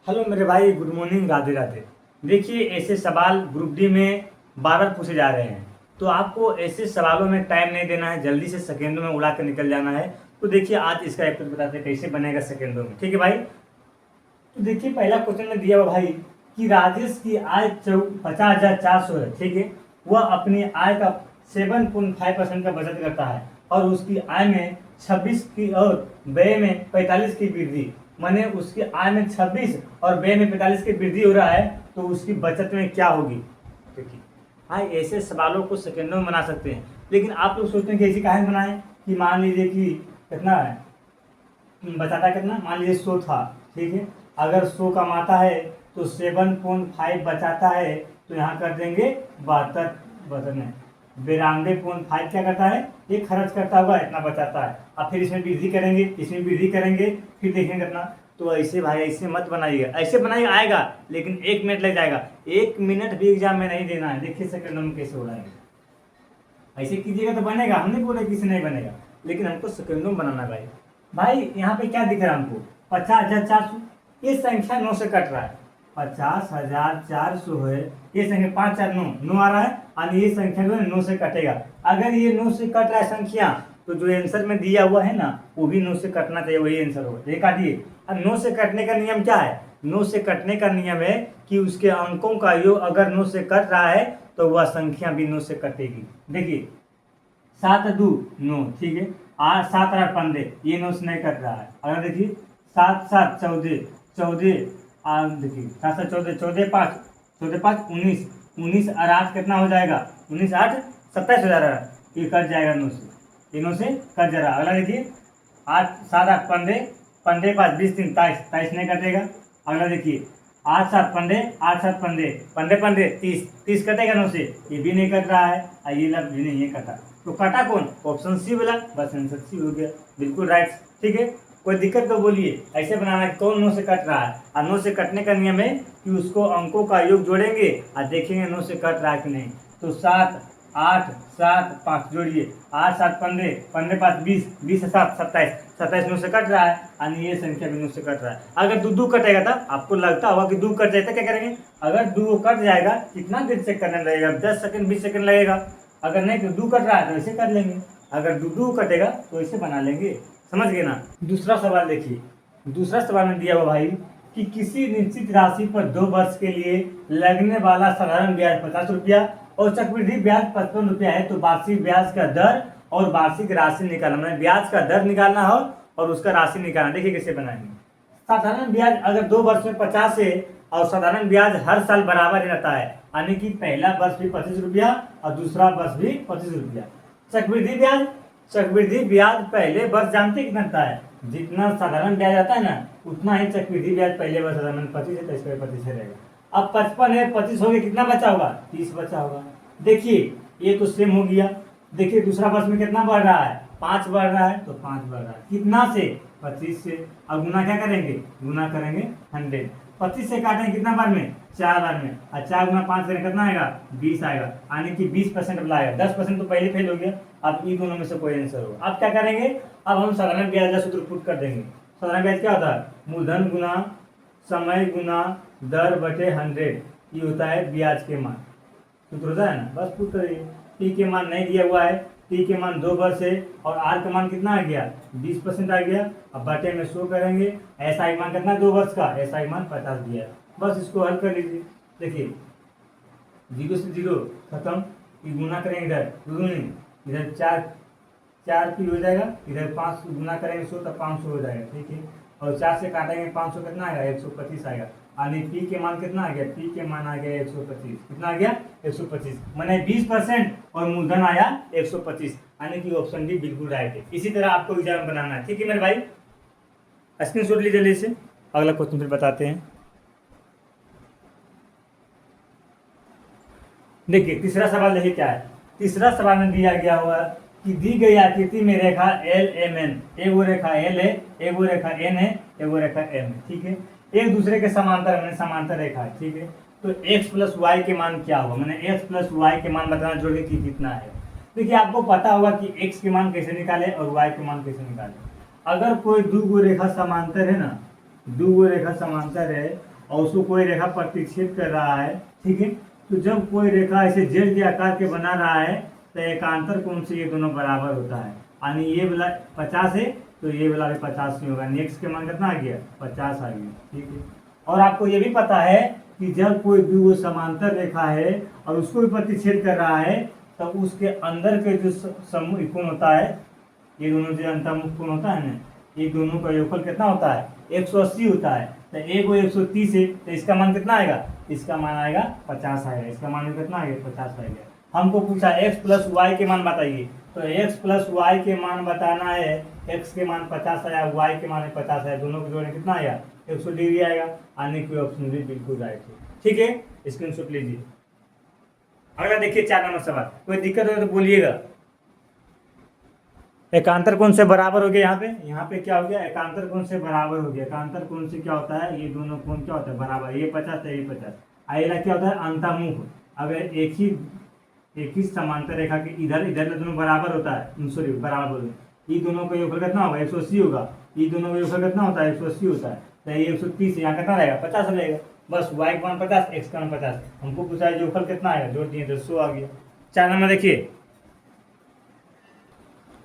Hello मेरे भाई, good morning, Radhe Radhe. देखिए, ऐसे सवाल ग्रुप डी में बार बार पूछे जा रहे हैं, तो आपको ऐसे सवालों में टाइम नहीं देना है, जल्दी से सेकेंडों में उड़ा कर निकल जाना है। तो देखिए, आज इसका एप्रोच बताते हैं कैसे बनेगा सेकेंडों में। ठीक है भाई। तो देखिए, पहला क्वेश्चन में दिया हुआ भाई कि राजेश की आय 50,400 है। ठीक है। वह अपनी आय का 7.5% का बचत करता है और उसकी आय में 26 की और व्यय में 45 की वृद्धि। माने उसकी आय में 26 और व्यय में 45 की वृद्धि हो रहा है, तो उसकी बचत में क्या होगी। देखिए भाई, ऐसे सवालों को सेकेंडों में बना सकते हैं, लेकिन आप लोग सोचते हैं कि ऐसी कहानी बनाएं कि मान लीजिए कि कितना है बताता, कितना मान लीजिए 100 था। ठीक है। अगर 100 कमाता है तो 7.5 बचाता है, तो यहाँ कर देंगे 92.5 क्या करता है, ये खर्च करता हुआ इतना बचाता है। अब फिर इसमें वृद्धि करेंगे, इसमें वृद्धि करेंगे, फिर देखेंगे कितना। तो ऐसे भाई ऐसे मत बनाइएगा, ऐसे बनाइएगा आएगा, लेकिन 1 मिनट लग जाएगा। 1 मिनट भी एग्जाम में नहीं देना है। देखिए सेकंडों में कैसे उड़ाएंगे। ऐसे कीजिएगा तो बनेगा, हम नहीं बोले किसी नहीं बनेगा, लेकिन हमको सेकंडों में बनाना है भाई। भाई यहाँ पे क्या दिख रहा है हमको, 50,400। ये संख्या 9 से कट रहा है। 50,400 है, ये संख्या 5 4 9 9 आ रहा है, और ये संख्या जो है 9 से कटेगा। अगर ये 9 से कट रहा है संख्या, तो जो आंसर में दिया हुआ है ना, वो भी 9 से कटना चाहिए, वही आंसर होगा। ये काटिए। अब 9 से कटने का नियम क्या है, 9 से कटने का नियम है कि उसके अंकों का योग अगर 9 से कट रहा है तो वह संख्या भी 9 से कटेगी। देखिए 7 2 9, ठीक है। 8 7 8 15, ये 9 से नहीं कट रहा है। अगर देखिए 7 7 14 14, देखिए 7 7 14 14 5 14 5 19 19 और 8 कितना हो जाएगा, 19 8 27 हो जा रहा है। ये कट जाएगा 9 से, ये 9 से कट जा रहा है। अगला देखिए 8 7 8 15 15 5 20 3 23 23 नहीं कटेगा। अगला देखिए 8 7 15 8 7 15 15 15 30 30 कटेगा 9 से, ये भी नहीं कट रहा है, और ये लफ्ज भी नहीं, ये कटा। तो कटा कौन, ऑप्शन सी वाला, बस आंसर सी हो गया, बिल्कुल राइट। ठीक है। कोई दिक्कत तो बोलिए। ऐसे बनाना है कौन 9 से कट रहा है, और 9 से कटने का नियम है कि उसको अंकों का योग जोड़ेंगे और देखेंगे 9 से कट रहा है कि नहीं। तो 7 8 7 5 जोड़िए, 8 7 15 15 5 20 20 7 27 27 9 से कट रहा है, और ये संख्या भी 9 से कट रहा है। अगर दो कटेगा था, आपको लगता होगा कि 2 कट जाएगा, क्या करेंगे। अगर 2 कट जाएगा, कितना देर चेक करने लगेगा, 10 सेकंड 20 सेकंड लगेगा। अगर नहीं तो 2 कट रहा है तो ऐसे कर लेंगे, अगर 2 कटेगा तो ऐसे बना लेंगे। समझ गए ना। दूसरा सवाल देखिए, दूसरा सवाल में दिया हुआ भाई कि किसी निश्चित राशि पर 2 वर्ष के लिए लगने वाला साधारण ब्याज 50 रुपया और चक्रवृद्धि ब्याज 55 रुपया है, तो वार्षिक ब्याज का दर और वार्षिक राशि निकालना, मतलब ब्याज का दर निकालना हो और उसका राशि निकालना। देखिए कैसे बनाएंगे। साधारण ब्याज अगर 2 वर्ष में 50 है और साधारण ब्याज हर साल बराबर रहता है, यानी कि पहला वर्ष भी 25 रुपया और दूसरा वर्ष भी 25 रुपया। चक्रवृद्धि ब्याज, चक्रवृद्धि ब्याज पहले वर्ष जानते कितना होता है, जितना साधारण ब्याज आता है ना, उतना ही चक्रवृद्धि ब्याज पहले वर्ष साधारण 25 है, तो इसका 25 रहेगा। अब 55 है, 25 हो गया, कितना बचा होगा, 30 बचा होगा। देखिए ये तो सेम हो गया। देखिए दूसरा वर्ष में कितना बढ़ रहा है, 5 बढ़ रहा है, तो 5 बढ़ रहा है, कितना से, 25 से। अब गुना क्या करेंगे, गुना करेंगे 100। 25 से काटेंगे कितना बार में, 4 बार में, और 4 गुना 5 करें कितना आएगा, 20 आएगा, यानी कि 20% लाएगा। 10% तो पहले फेल हो गया। अब इन दोनों में से कोई आंसर होगा। अब क्या करेंगे, अब हम साधारण ब्याज का सूत्र पुट कर देंगे। साधारण ब्याज क्या होता है, मूलधन गुना समय गुना दर बटे 100, ये होता है ब्याज के मान। सूत्र होता है ना, बस पुट करिए। टी के मान नहीं दिया हुआ है, टी के मान 2 वर्ष है, और आर का मान कितना आ गया, 20% आ गया। अब बटे में 100 करेंगे। ऐसा ही मान कितना 2 वर्ष का, ऐसा ही मान 50 दिया है। बस इसको हल कर लीजिए। देखिए 0 से 0 खत्म, ये गुना करेंगे इधर दूनी, इधर 4 4 की हो जाएगा, इधर 5 गुना करेंगे 100 तो 500 हो जाएगा। ठीक है। और 4 से काटेंगे 500 कितना आएगा, 125 आएगा। यानी पी के मान कितना आ गया, पी के मान आ गया 125। कितना आ गया, 125, मैंने 20% और मूलधन आया 125, यानी कि ऑप्शन डी बिल्कुल राइट है। इसी तरह आपको एग्जाम बनाना है। ठीक है मेरे भाई, स्क्रीनशॉट लीजिए जल्दी से। अगला क्वेश्चन फिर बताते हैं। देखिए तीसरा सवाल देखिए क्या है। तीसरा सवाल में दिया गया हुआ कि दी गई आकृति में रेखा एल एम एन, एक वो रेखा एल है, एक वो रेखा एन है, एक वो रेखा एम है। ठीक है। एक दूसरे के समांतर, मैंने समांतर रेखा है। ठीक है। तो x प्लस वाई के मान क्या होगा, मैंने x प्लस वाई के मान बताना जोड़े कि कितना है। देखिए आपको पता होगा कि x के मान कैसे निकाले और y के मान कैसे निकाले। अगर कोई दो गो रेखा समांतर है ना, दो गो रेखा समांतर है और उसको कोई रेखा प्रतिच्छेद कर रहा है, ठीक है। तो जब कोई रेखा ऐसे जेड के आकार के बना रहा है तो एकांतर कोण से ये दोनों बराबर होता है, यानी ये वाला 50 है तो ये वाला भी 50 नहीं होगा। नेक्स्ट के मान कितना आ गया, 50 आ गया, ठीक है। और आपको ये भी पता है कि जब कोई भी समांतर रेखा है और उसको भी प्रतिच्छेद कर रहा है तो उसके अंदर के जो समूह कोण होता है, ये दोनों जो अंतर्मुख कोण होता है ना, ये दोनों का योगफल कितना होता है, 180 होता है। तो एक वो 130 है तो इसका मान कितना आएगा, इसका मान आएगा 50 आएगा, इसका मान कितना आएगा, 50 आएगा। हमको पूछा x प्लस वाई के मान बताइए, तो x प्लस वाई के मान बताना है, x के मान 50 आया, y के मान 50 आया, दोनों को जोड़ने कितना आएगा, 100 डिग्री आएगा, आने की ऑप्शन भी बिल्कुल राइट है, ठीक है। स्क्रीनशॉट लीजिए। अगला देखिए 4 नंबर सवाल, कोई दिक्कत हो तो बोलिएगा। एकांतर कोण से बराबर हो गया, यहाँ पे क्या हो गया, एकांतर कोण से बराबर हो गया। एकांतर कोण से क्या होता है, ये दोनों कोण क्या होता है, बराबर, ये 50 है, ये 50। आएगा क्या होता है, अंतर्मुख। अगर एक ही समांतर रेखा के इधर इधर दोनों बराबर होता है, सॉरी बराबर बोल, ये दोनों का योगफल कितना होगा, 180 होगा। ये दोनों का योगफल कितना होता है, 180 होता है। तो ये 130 यहाँ कितना रहेगा, 50 रहेगा। बस y का मान 50, x का मान 50। हमको पूछा है योगफल कितना आएगा, जोड़ दिए तो 100 आ गया। 4 नंबर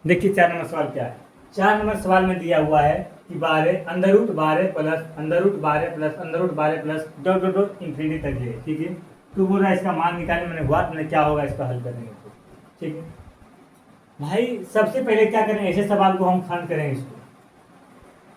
देखिए 4 नंबर सवाल क्या है। 4 नंबर सवाल में दिया हुआ है कि 12 under root 12 plus under root 12 plus under root 12 plus dot dot dot infinity तक है, ठीक है। तो बोल रहा है इसका मान निकालने, मैंने हुआ मैंने क्या होगा इसका हल करेंगे तो, ठीक है भाई। सबसे पहले क्या करें, ऐसे सवाल को हम खंड करेंगे इसको,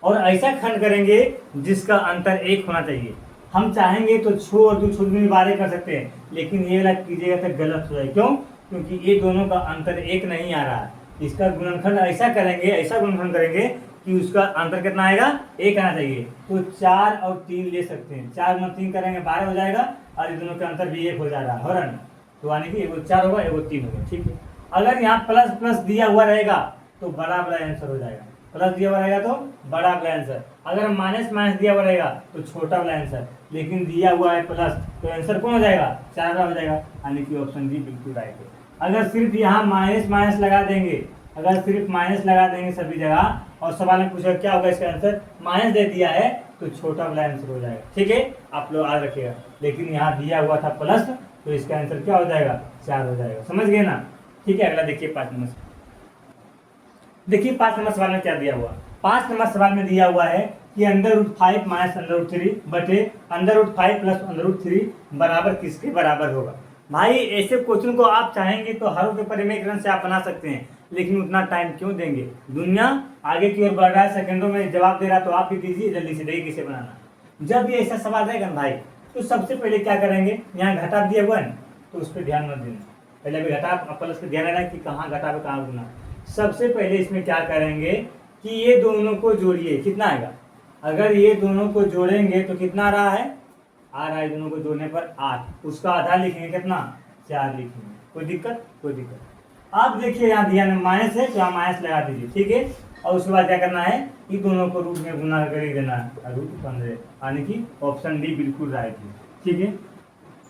और ऐसा खंड करेंगे जिसका अंतर 1 होना चाहिए। हम चाहेंगे तो छो और 2 छूट में भी 12 कर सकते हैं, लेकिन ये वाला कीजिएगा तो गलत हो जाए। क्यों, क्योंकि ये दोनों का अंतर 1 नहीं आ रहा है। इसका गुणनखंड ऐसा करेंगे, ऐसा गुणनखंड करेंगे कि उसका अंतर कितना आएगा, 1 आना चाहिए। तो 4 और 3 ले सकते हैं, 4 में 3 करेंगे 12 हो जाएगा, और इन दोनों का अंतर भी 1 हो जा रहा है, हो रहा है। तो यानी कि एगो 4 होगा, एगो 3 होगा, ठीक है। अगर यहाँ प्लस प्लस दिया हुआ रहेगा तो बड़ा बड़ा आंसर हो जाएगा, प्लस दिया हुआ रहेगा तो बड़ा बड़ा आंसर। अगर माइनस माइनस दिया हुआ रहेगा तो छोटा वाला आंसर, लेकिन दिया हुआ है प्लस तो आंसर कौन हो जाएगा, 4 हो जाएगा, यानी कि ऑप्शन डी बिल्कुल राइट है। अगर सिर्फ यहाँ माइनस माइनस लगा देंगे, अगर सिर्फ माइनस लगा देंगे सभी जगह, और सवाल में पूछा क्या होगा इसका आंसर, माइनस दे दिया है तो छोटा वाला आंसर हो जाएगा, ठीक है। आप लोग याद रखिएगा। लेकिन यहाँ दिया हुआ था प्लस, तो इसका आंसर क्या हो जाएगा, 4 हो जाएगा, समझ गए ना, ठीक है। अगला देखिए 5 नंबर, देखिए 5 नंबर सवाल में क्या दिया हुआ। 5 नंबर सवाल में दिया हुआ है कि under root 5 minus under root 3 बटे under root 5 plus under root 3 बराबर किसके बराबर होगा। भाई ऐसे क्वेश्चन को आप चाहेंगे तो हर पेपर में 1 रन से आप बना सकते हैं, लेकिन उतना टाइम क्यों देंगे, दुनिया आगे की ओर बढ़ रहा है, सेकंडों में जवाब दे रहा, तो आप भी दीजिए जल्दी से, देखिए किसे बनाना। जब भी ऐसा सवाल रहेगा भाई, तो सबसे पहले क्या करेंगे, यहाँ घटा दिया हुआ है तो उस पर ध्यान मत देना, पहले भी घटा प्लस पे ध्यान रहना कि कहाँ घटा पे कहाँ गुना। सबसे पहले इसमें क्या करेंगे कि ये दोनों को जोड़िए, कितना आएगा, अगर ये दोनों को जोड़ेंगे तो कितना आ रहा है, आ रहा है दोनों को जोड़ने पर 8, उसका आधा लिखेंगे कितना, 4 लिखेंगे, कोई दिक्कत, कोई दिक्कत। आप देखिए यहाँ दिया माइनस है तो यहाँ माइनस लगा दीजिए, ठीक है। और उसके बाद क्या करना है, कि दोनों को रूट में गुना कर ही देना है, रूट 15, यानी कि ऑप्शन डी बिल्कुल राइट है, ठीक है।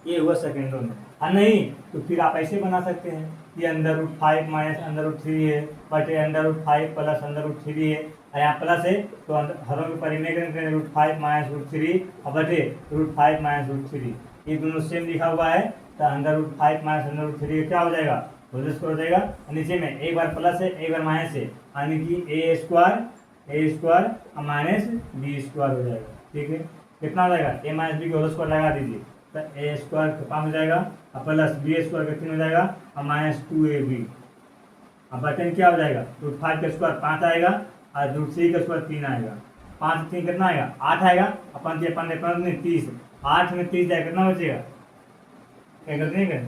ये हुआ सेकेंडों में, और नहीं तो फिर आप ऐसे बना सकते हैं कि under root 5 minus under root 3 है बटे under root 5 plus under root 3 है, यहाँ प्लस है तो हरों के परिमेय करें रूट 5 माइनस रूट 3 और बटे रूट 5 माइनस रूट 3, ये दोनों सेम लिखा हुआ है, तो under root 5 minus under root 3 क्या हो जाएगा, होल स्क्वायर हो जाएगा। नीचे में एक बार प्लस है एक बार माइनस है, यानी कि ए स्क्वायर माइनस बी स्क्वायर हो जाएगा, ठीक है। कितना हो जाएगा, ए माइनस बी के होल स्क्वायर लगा दीजिए, तो ए स्क्वायर का 5 हो जाएगा और प्लस बी स्क्वायर का 3 हो जाएगा और माइनस 2ab, अब बटन क्या हो जाएगा, रूट 5 का स्क्वायर 5 आएगा और रूट 3 का स्क्वायर 3 आएगा, 5 3 कितना आएगा, 8 आएगा, अपन 30, 8 में 30 जाएगा, कितना बचेगा, क्या करते हैं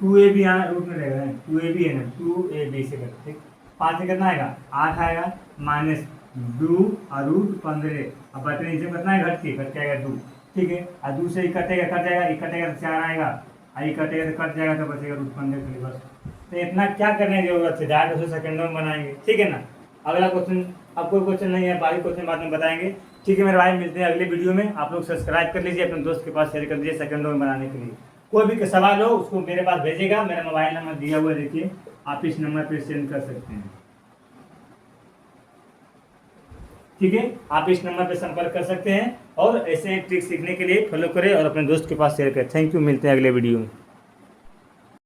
2ab यहाँ रूट में रहेगा, 2ab है ना, 2ab से करते, ठीक। 5 से कितना आएगा, 8 आएगा माइनस 2 और रूट 15, अब बटन नीचे कितना है, घट के आएगा 2, ठीक है। और 2 से कट जाएगा तो 4 आएगा, आई कटेगा तो कट जाएगा तो बचेगा रूट 15 बस। तो इतना क्या करने की जरूरत है, ज़्यादा उसे सेकंडों में बनाएंगे, ठीक है ना। अगला क्वेश्चन, अब कोई क्वेश्चन नहीं है, बाकी क्वेश्चन बाद में बताएंगे, ठीक है मेरे भाई। मिलते हैं अगले वीडियो में, आप लोग सब्सक्राइब कर लीजिए, अपने दोस्त के पास शेयर कर दीजिए सेकंडों में बनाने के लिए। कोई भी सवाल हो उसको मेरे पास भेजेगा, मेरा मोबाइल नंबर दिया हुआ है, देखिए आप इस नंबर पर सेंड कर सकते हैं। ठीक है, आप इस नंबर पे संपर्क कर सकते हैं और ऐसे ट्रिक सीखने के लिए फॉलो करें और अपने दोस्त के पास शेयर करें। थैंक यू, मिलते हैं अगले वीडियो में।